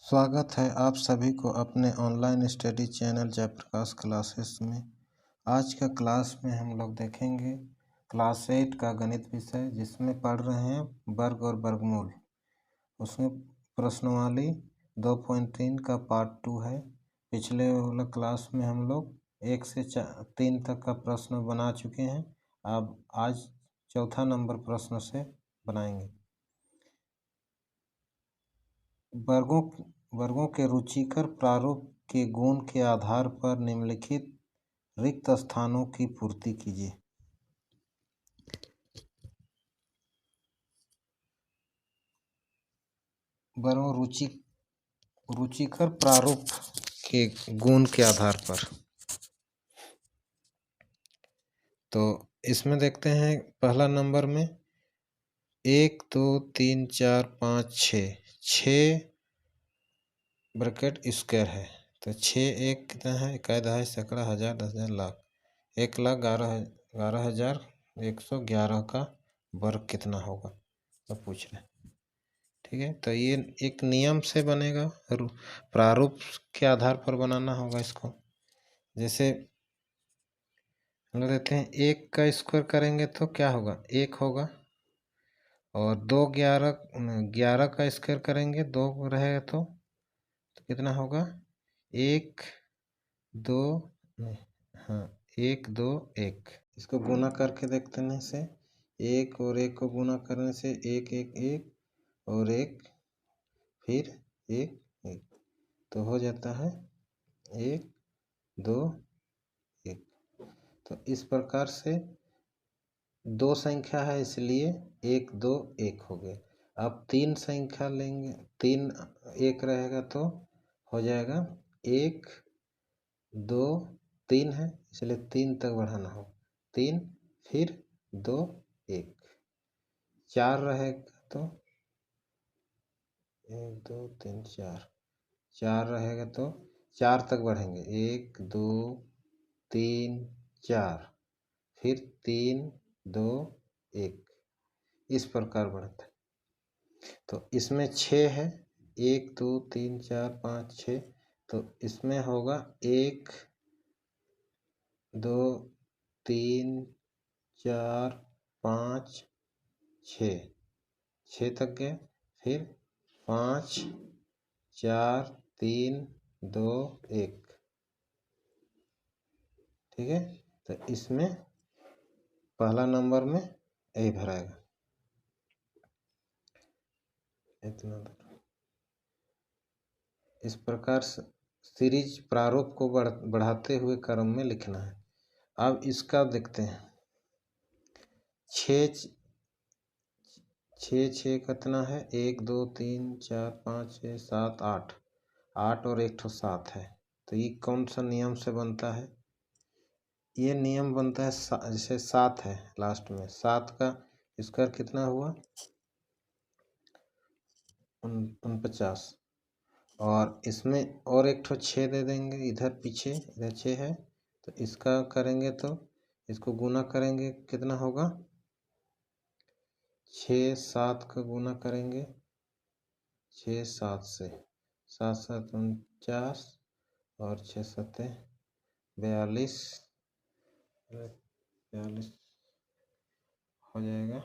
स्वागत है आप सभी को अपने online study channel Jayprakash classes में। आज का क्लास में हम लोग देखेंगे क्लास 8 का गणित विषय, जिसमें पढ़ रहे हैं वर्ग और वर्गमूल। उसमें प्रश्नवाली 2.3 का पार्ट 2 है। पिछले वाला क्लास में हम लोग 1 से 3 तक का प्रश्न बना चुके हैं। अब आज चौथा नंबर प्रश्न से बनाएंगे। वर्गों के रुचिकर प्रारूप के गुण के आधार पर निम्नलिखित रिक्त स्थानों की पूर्ति कीजिए। वर्गों रुचिकर प्रारूप के गुण के आधार पर, तो इसमें देखते हैं पहला नंबर में 1 2 3 4 5 6 ब्रैकेट स्क्वायर है। तो 6 1 कितना है? इकाई दहाई सैकड़ा हजार दस हजार लाख। 1,11,111 का वर्ग कितना होगा, तो पूछ रहे हैं। ठीक है, तो ये एक नियम से बनेगा, प्रारूप के आधार पर बनाना होगा इसको। जैसे हम लोग देते हैं 1 का स्क्वायर करेंगे तो क्या होगा? 1 होगा। और 11 का स्क्वायर करेंगे 2 रहेगा तो कितना होगा? 1 2 हाँ 1 2 1। इसको गुना करके देखते हैं से 1 और 1 को गुना करने से 1 1 1 और 1 फिर 1 1, तो हो जाता है 1 2 1। तो इस प्रकार से दो संख्या है इसलिए 1 2 1 हो गए। अब 3 संख्या लेंगे, 3 1 रहेगा तो हो जाएगा 1 2 3 है, इसलिए 3 तक बढ़ाना हो। 3 फिर 2 1। 4 रहेगा तो 1 2 3 4, 4 रहेगा तो 4 तक बढ़ेंगे। 1 2 3 4 फिर 3 2 1, इस प्रकार बढ़ता है। तो इसमें 6 है, 1 2 3 4 5 6, तो इसमें होगा 1 2 3 4 5 6 तक गए। फिर 5 4 3 2 1। ठीक है, तो इसमें पहला नंबर में यही भराएगा। इतना इस प्रकार सीरीज प्रारूप को बढ़ाते हुए क्रम में लिखना है। अब इसका देखते हैं। 6 कितना है? 1 2 3 4 5 6 7 8, 8 और 1 7 है। तो ये कौन सा नियम से बनता है? ये नियम बनता है जैसे 7 है लास्ट में, 7 का स्क्वायर कितना हुआ? 49। और इसमें और 1 6 दे देंगे, इधर पीछे इधर 6 है, तो इसका करेंगे तो इसको गुना करेंगे, कितना होगा? 6 7 का गुना करेंगे 6 7 से, 7 7 49 और 6 7 42 हो जाएगा।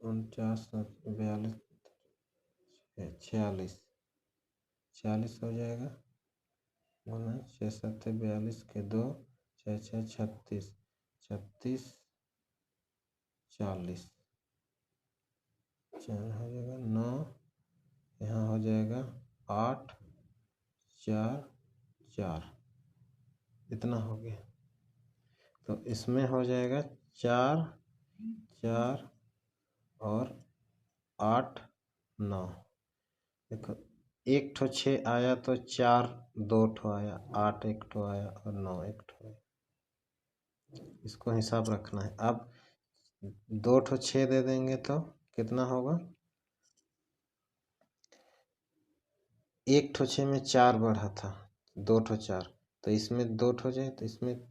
49 42 46 हो जाएगा। 6 7 42 के 2 6 6 36 36 40 4 हो जाएगा 9, यहाँ हो जाएगा 8 4 4, इतना हो गया। तो इसमें हो जाएगा 4 4 और 8 9। देखो 1 6 आया तो 4 2 आया, 8 1 आया और 9 1 आया। इसको हिसाब रखना है। अब 2 6 दे देंगे तो कितना होगा? 1 6 में 4 बढ़ा था, 2 4, तो इसमें 2 जाए तो इसमें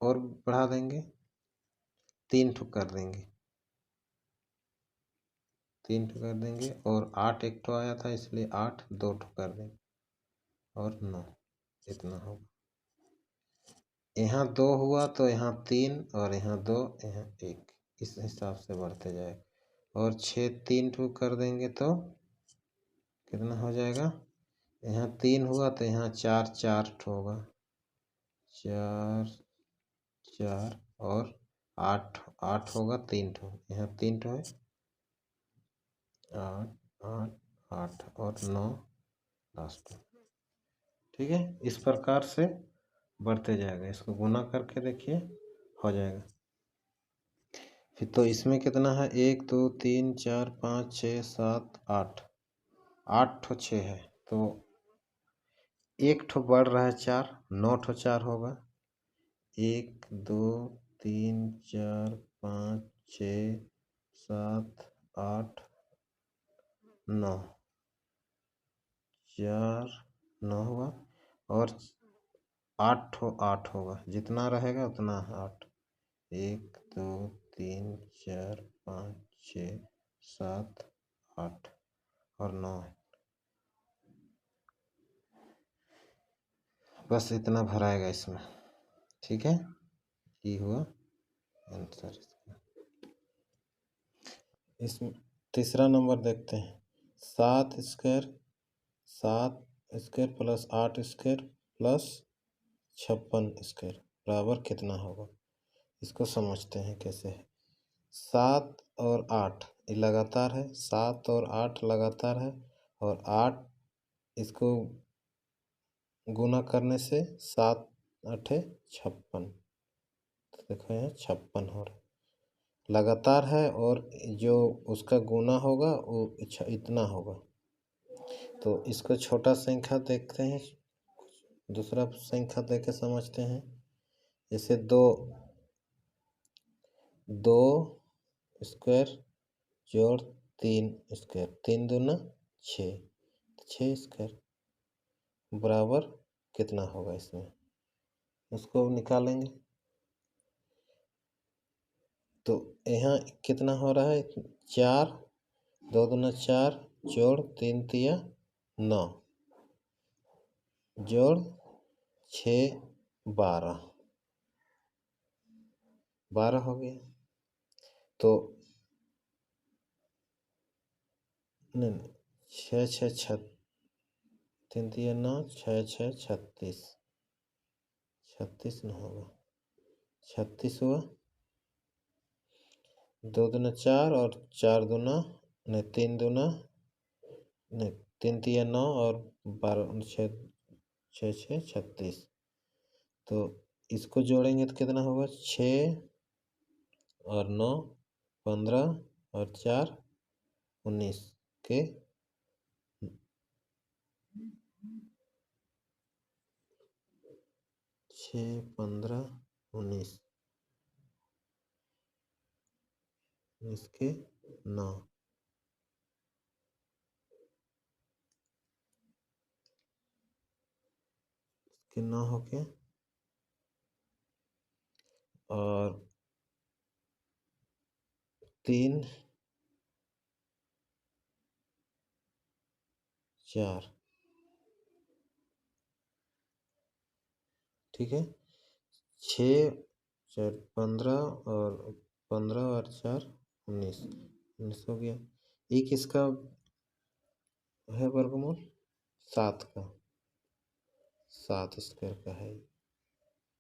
और बढ़ा देंगे, 3 कर देंगे, 3 ठो कर देंगे, और 8 एक ठो आया था इसलिए 8 2 ठो कर देंगे, और 9 इतना होगा। यहाँ 2 हुआ तो यहाँ 3, और यहाँ 2, यहाँ 1, इस हिसाब से बढ़ते जाएगा। और 6 3 ठो कर देंगे तो कितना हो जाएगा, यहाँ 3 हुआ तो यहाँ 4 4 ठो होगा, 4 4, और 8 8 होगा 3 ठो, यहाँ 3 ठो है, 8 8 8 और 9 लास्ट में। ठीक है, इस प्रकार से बढ़ते जाएगा। इसको गुना करके देखिए, हो जाएगा। फिर तो इसमें कितना है, 1 2 3 4 5 6 7 8, 8 ठो 6 है, तो एक ठो बढ़ रहा है 4, 9 ठो 4 होगा, 1 2 3 4 5 6 7 8 9, 4 9 हुआ, और 8 ठो 8 होगा, जितना रहेगा उतना 8, 1 2 3 4 5 6 7 8 और 9, बस इतना भराएगा इसमें। ठीक है, ये हुआ आंसर इसका। इसमें तीसरा नंबर देखते हैं, 7 square, 7 square plus 8 square plus 56 square बराबर कितना होगा। इसको समझते हैं कैसे है। 7 और 8 ये लगातार है, 7 और 8 लगातार है, और 8 इसको गुना करने से 7 8 56, तो देखो यहाँ 56 हो रहा है, लगातार है, और जो उसका गुना होगा वो इतना होगा। तो इसको छोटा संख्या देखते हैं, दूसरा संख्या देख के समझते हैं। जैसे 2 स्क्वायर जोड़ 3 स्क्वायर, 3 दूना 6, 6 स्क्वायर बराबर कितना होगा, इसमें उसको निकालेंगे। तो यहाँ कितना हो रहा है, 4, 2 दूना 4 जोड़ 3 तिया 9 जोड़ 6 12, 12 हो गया। तो नहीं, 6 6 6 3 तिया 9, 6 6 36, 36 न होगा, 36 हुआ, 2 दूना 4 और 4 दूना नहीं 3 दूना नहीं 3 तिया 9 और 12 6 6 6 36, तो इसको जोड़ेंगे तो कितना होगा, 6 और 9 15 और 4 19 के 6 15 19 के 9, के 9 हो गया, और 3 4, ठीक है, 6 4 15 और 15 और 4 19, 19 हो गया। ये किसका है वर्गमूल, 7 का, 7 स्क्वायर का है,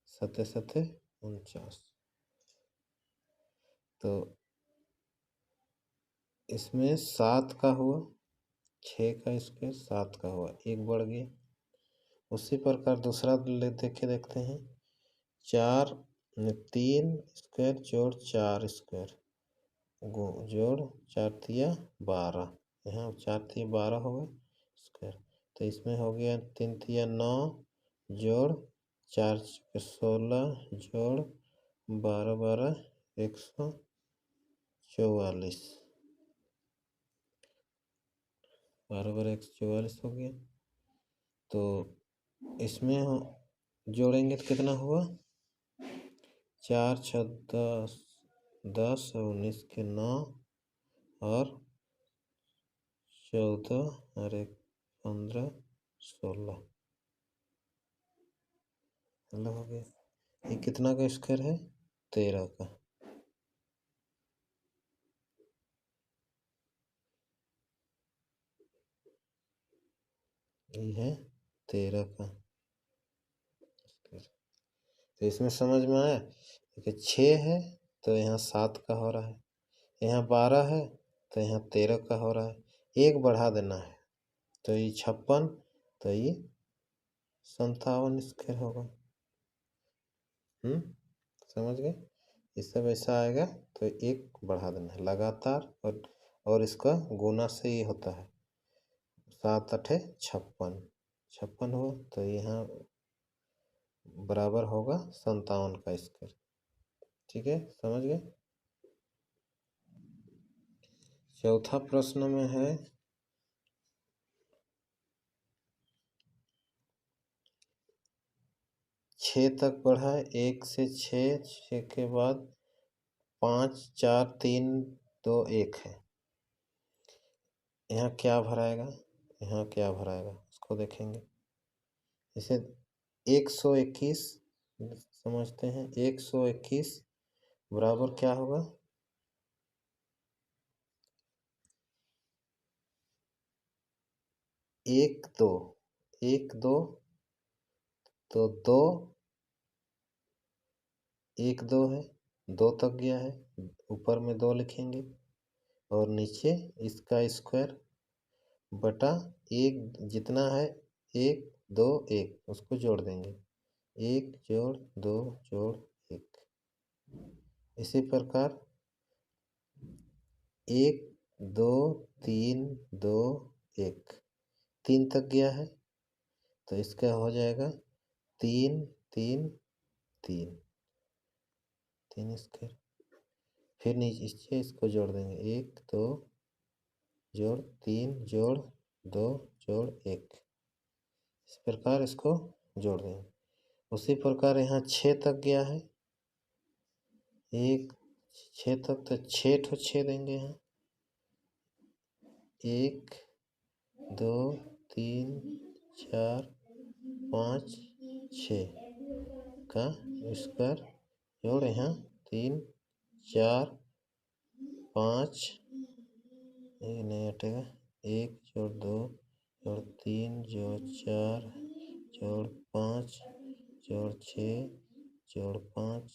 7 7 49। तो इसमें 7 का हुआ, 6 का स्क्वायर 7 का हुआ, एक बढ़ गया। उसी प्रकार दूसरा देख के देखते हैं, 4 3 स्क्वायर जोड़ 4 स्क्वायर जोड़ 4 तिया 12, यहाँ 4 तिया 12 हो गए स्क्वायर। तो इसमें हो गया 3 तिया 9 जोड़ 4 16 जोड़ 12 12 144, 12 12 144 हो गया। तो इसमें जोड़ेंगे तो कितना हुआ, 4 6 10 10 और 19 के 9 और 14 और एक 15 16 मतलब हो गया। ये कितना का स्क्वायर है? 13 का। ये है 13 का। तो इसमें समझ में आया कि 6 है तो यहाँ 7 का हो रहा है, यहाँ 12 है तो यहाँ 13 का हो रहा है, एक बढ़ा देना है तो ये 56, तो ये 57 स्क्वायर होगा। समझ गए? ये सब ऐसा आएगा तो एक बढ़ा देना है लगातार, और इसका गुना से ये होता है 7 8 56, 56 हुआ तो यहाँ बराबर होगा 57 का स्क्वायर। ठीक है, समझ गए? चौथा प्रश्न में है 6 तक बढ़ा है, 1 से 6, 6 के बाद 5 4 3 2 1 है। यहाँ क्या भराएगा, यहाँ क्या भराएगा उसको देखेंगे। इसे 121 समझते हैं। 121 बराबर क्या होगा? 1 2 1 2 तो 2 1 2 है, 2 तक गया है, ऊपर में 2 लिखेंगे और नीचे इसका स्क्वायर बटा 1 जितना है 1 2 1 उसको जोड़ देंगे, 1 जोड़ 2 जोड़ 1। इसी प्रकार 1 2 3 2 1 3 तक गया है तो इसका हो जाएगा 3 3 3 3 स्क्वायर। फिर नीचे इसको जोड़ देंगे, 1 2 जोड़ 3 जोड़ 2 जोड़ 1। इस प्रकार इसको जोड़ देंगे। उसी प्रकार यहाँ 6 तक गया है, 6 तक तो 6 ठो 6 देंगे यहाँ, 1 2 3 4 5 6 का स्क्वायर जोड़ यहाँ 3 4 5 ये नहीं हटेगा, 1 जोड़ 2 जोड़ 3 जोड़ 4 जोड़ 5 जोड़ 6 जोड़ 5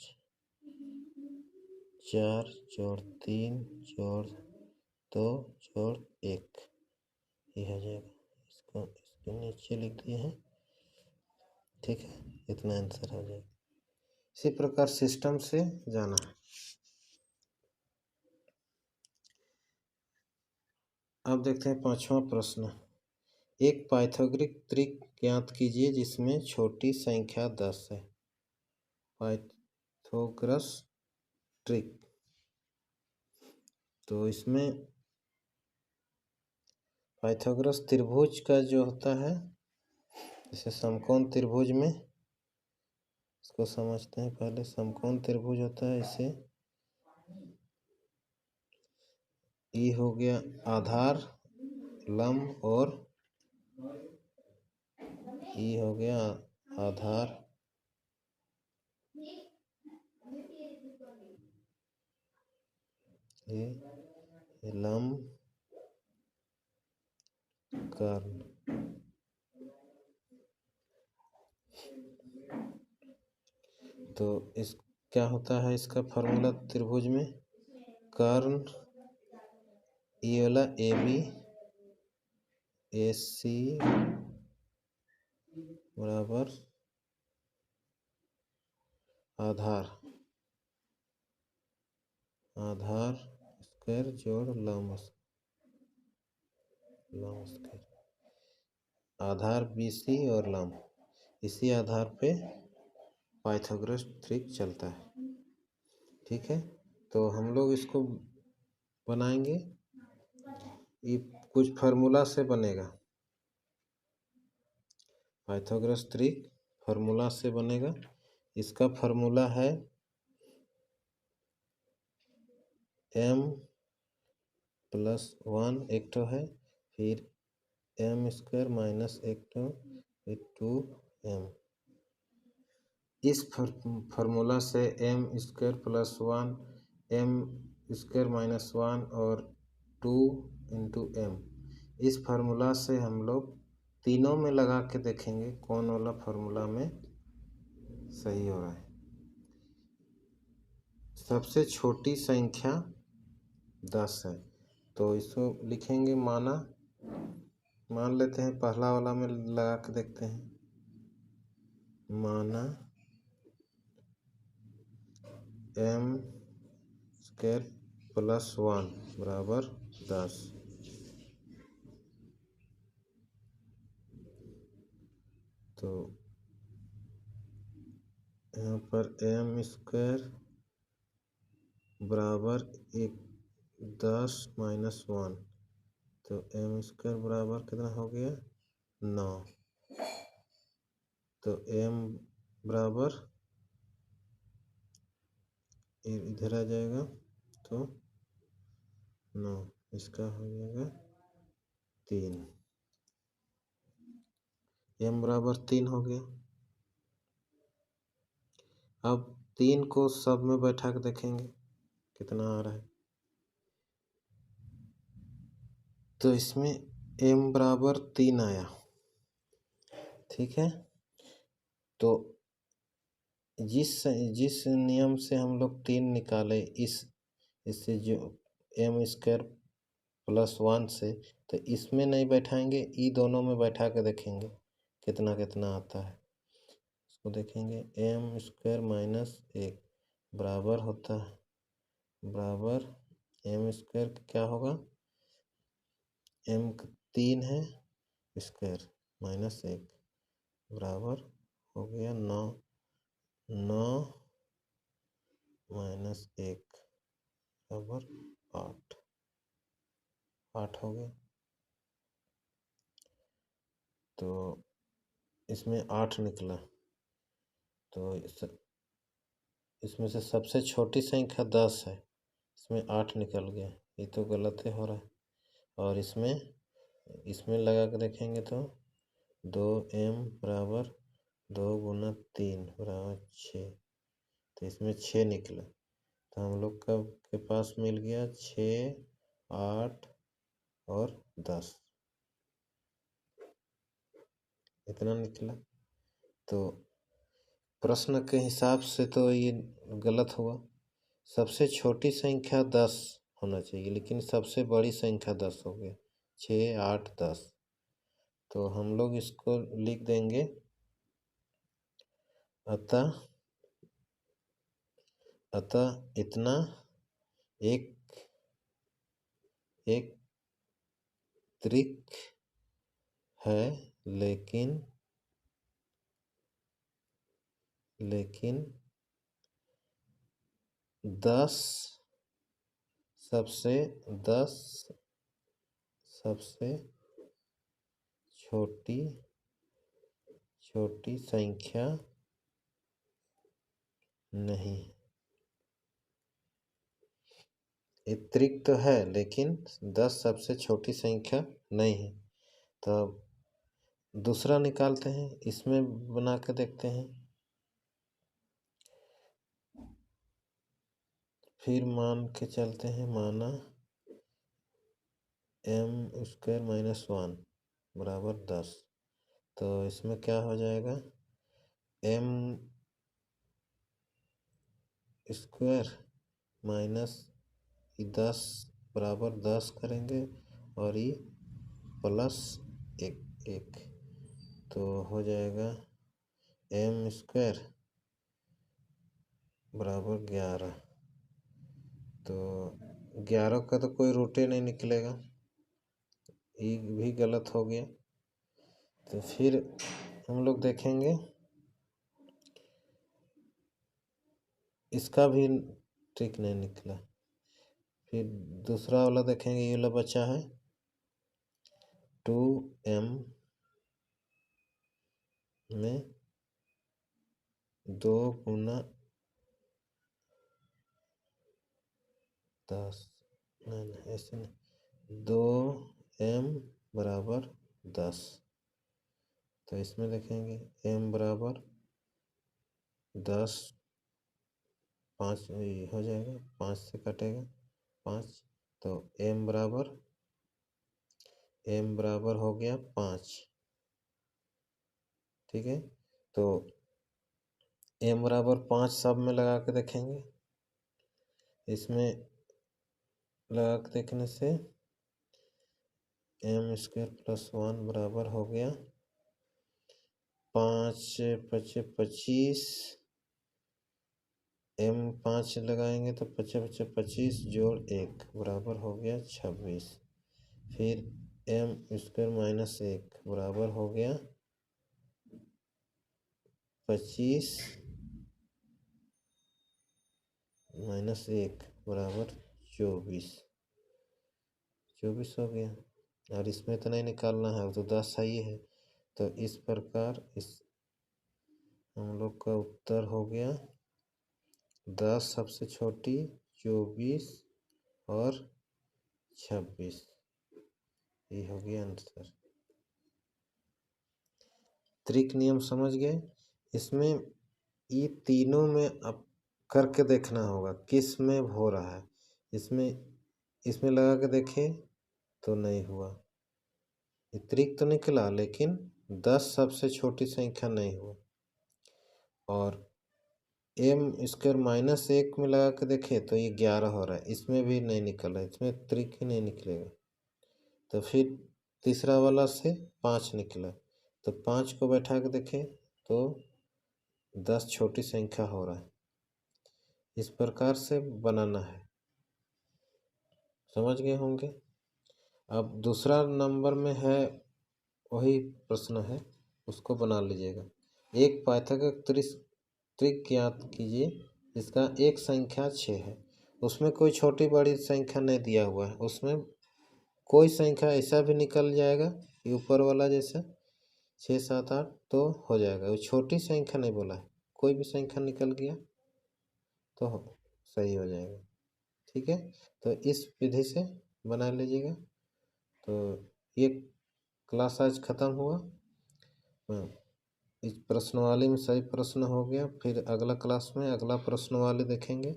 4 जोड़ 3 जोड़ 2 जोड़ 1 ये हो जाएगा। इसको नीचे लिख दिए हैं। ठीक है, इतना आंसर हो जाएगा। इसी प्रकार सिस्टम से जाना है। अब देखते हैं 5वां प्रश्न। एक पाइथागोरस त्रिक ज्ञात कीजिए जिसमें छोटी संख्या 10 है। पाइथागोरस त्रिक, तो इसमें पाइथागोरस त्रिभुज का जो होता है, जैसे समकोण त्रिभुज में इसको समझते हैं। पहले समकोण त्रिभुज होता है, इसे ई हो गया आधार लंब और ई हो गया आधार ये लंब कर्ण। तो इस क्या होता है इसका फॉर्मूला त्रिभुज में, कर्ण ये वाला ए बी ए सी बराबर आधार आधार स्क्वायर जोड़ लंब स्क्वायर, आधार BC और लंब, इसी आधार पे पाइथागोरस त्रिक चलता है। ठीक है, तो हम लोग इसको बनाएंगे, ये कुछ फार्मूला से बनेगा। पाइथागोरस त्रिक फार्मूला से बनेगा। इसका फार्मूला है m+1 एक तो है, फिर एम स्क्वायर माइनस 2m। इस फार्मूला से M square plus 1 M square minus 1 और 2 इंटू एम, इस फार्मूला से हम लोग तीनों में लगा के देखेंगे कौन वाला फार्मूला में सही हो रहा है। सबसे छोटी संख्या 10 है, तो इसको लिखेंगे मान लेते हैं पहला वाला में लगा के देखते हैं। माना एम स्क्वायर प्लस 1 बराबर 10। तो यहाँ पर एम स्क्वायर बराबर 10 माइनस 1, तो एम स्क्वायर बराबर कितना हो गया 9। तो एम बराबर इधर आ जाएगा तो 9, इसका हो जाएगा 3। एम बराबर 3 हो गया। अब 3 को सब में बैठा के देखेंगे कितना आ रहा है। तो इसमें m बराबर 3 आया, ठीक है। तो जिस नियम से हम लोग 3 निकाले इससे जो एम स्क्वायर प्लस 1 से, तो इसमें नहीं बैठाएंगे, ई दोनों में बैठा के देखेंगे कितना कितना आता है। इसको देखेंगे एम स्क्वायर माइनस 1 बराबर होता है बराबर एम स्क्वायर क्या होगा, एम 3 है स्क्वायर माइनस 1 बराबर हो गया 9 माइनस 1 बराबर 8 हो गया। तो इसमें 8 निकला। तो इसमें से सबसे छोटी संख्या 10 है, इसमें 8 निकल गया, ये तो गलत ही हो रहा है। और इसमें लगा के देखेंगे तो 2m बराबर 2 गुना 3 बराबर 6, तो इसमें 6 निकला। तो हम लोग के पास मिल गया 6, 8 और 10, इतना निकला। तो प्रश्न के हिसाब से तो ये गलत हुआ। सबसे छोटी संख्या 10 होना चाहिए, लेकिन सबसे बड़ी संख्या 10 हो गया, 6, 8, 10। तो हम लोग इसको लिख देंगे अतः इतना एक त्रिक है, लेकिन 10 सबसे छोटी संख्या नहीं। त्रिक तो है, लेकिन 10 सबसे छोटी संख्या नहीं है। तो दूसरा निकालते हैं, इसमें बना के देखते हैं। फिर मान के चलते हैं, माना एम स्क्वायर माइनस 1 बराबर 10। तो इसमें क्या हो जाएगा, एम स्क्वायर माइनस 10 बराबर 10 करेंगे और ये प्लस 1, तो हो जाएगा एम स्क्वायर बराबर 11। तो 11 का तो कोई रूटे नहीं निकलेगा, ये भी गलत हो गया। तो फिर हम लोग देखेंगे इसका भी ठीक नहीं निकला। फिर दूसरा वाला देखेंगे, ये वाला बचा है 2m में 2 गुना 10, नहीं ऐसे नहीं, 2m बराबर 10। तो इसमें देखेंगे m बराबर 10, 5 हो जाएगा, 5 से कटेगा 5, तो m बराबर हो गया 5। ठीक है, तो m बराबर 5 सब में लगा के देखेंगे। इसमें लगा के देखने से m² + 1 बराबर हो गया 5 × 25। m 5 लगाएंगे तो 5 × 25 + 1 बराबर हो गया 26। फिर m² - 1 बराबर हो गया 25 - 1 बराबर 24। 24 हो गया, और इसमें तो नहीं निकालना है, तो 10 है ही है। तो इस प्रकार इस हम लोग का उत्तर हो गया 10 सबसे छोटी, 24 और 26। ये हो गया आंसर। त्रिक नियम समझ गए। इसमें ये तीनों में अब करके देखना होगा किस में हो रहा है। इसमें लगा के देखें तो नहीं हुआ, ये त्रिक तो निकला लेकिन 10 सबसे छोटी संख्या नहीं हुआ। और m² - 1 में लगा के देखे तो ये 11 हो रहा है, इसमें भी नहीं निकल रहा है, इसमें त्रिक ही नहीं निकलेगा। तो फिर तीसरा वाला से 5 निकला, तो 5 को बैठा के देखें तो 10 छोटी संख्या हो रहा है। इस प्रकार से बनाना है, समझ गए होंगे। अब दूसरा नंबर में है वही प्रश्न है, उसको बना लीजिएगा। एक पाइथागोरस त्रिक ज्ञात कीजिए जिसका एक संख्या 6 है। उसमें कोई छोटी बड़ी संख्या नहीं दिया हुआ है, उसमें कोई संख्या ऐसा भी निकल जाएगा कि ऊपर वाला जैसा 6, 7, 8 तो हो जाएगा। वो छोटी संख्या नहीं बोला है, कोई भी संख्या निकल गया तो सही हो जाएगा। ठीक है, तो इस विधि से बना लीजिएगा। तो ये क्लास आज ख़त्म हुआ। इस प्रश्नवाली में सही प्रश्न हो गया, फिर अगला क्लास में अगला प्रश्नवाली देखेंगे।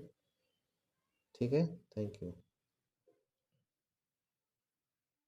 ठीक है, थैंक यू।